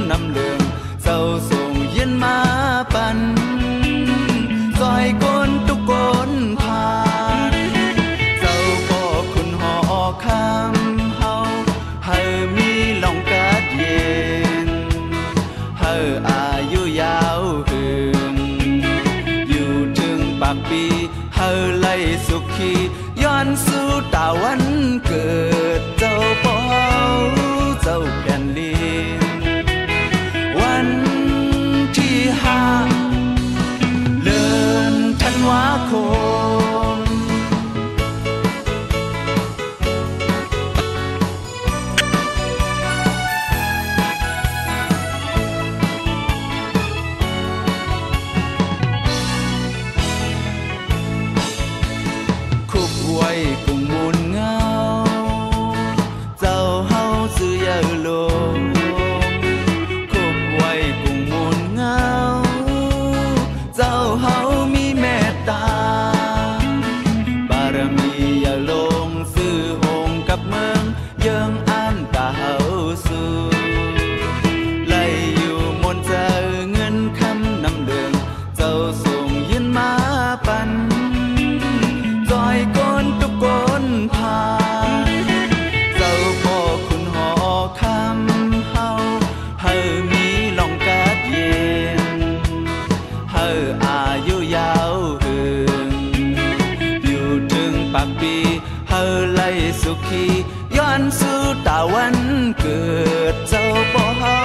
ำนำเลืองเจ้าส่งเย็นมาปันซอยก้นทุกคนผ่านเจ้าก็คุณหอคำเฮาให้มีลองกัดเย็นให้อายุยาวหืนอยู่ถึงปากปีให้ไล่สุขีย้อนสู่ตาวันเกิดเจ้าปอเจ้าแผ่นดินวันที่5เดือนธันวาคมคุกไว้กุ่งมูลเงาเจ้าเฮาซื้อยาโลคุกไว้กุ่งมูลเงาเจ้าเฮามีเมตตาบารมีอย่าลงซื้อหงกับเมืองเยิงอ่านตาเฮาสู่ไล่อยู่มนเจอเงินคำนำเลืองเจ้าส่งยินมาปันจอยก้นทุกคนผ่านเจ้าก็คุณหอคำเฮาให้มีลองกัดเย็นให้อายุยาวหืนอยู่ถึงปากปีให้ไล่สุขีย้อนสู่ตาวันเกิดเจ้าปอเฮา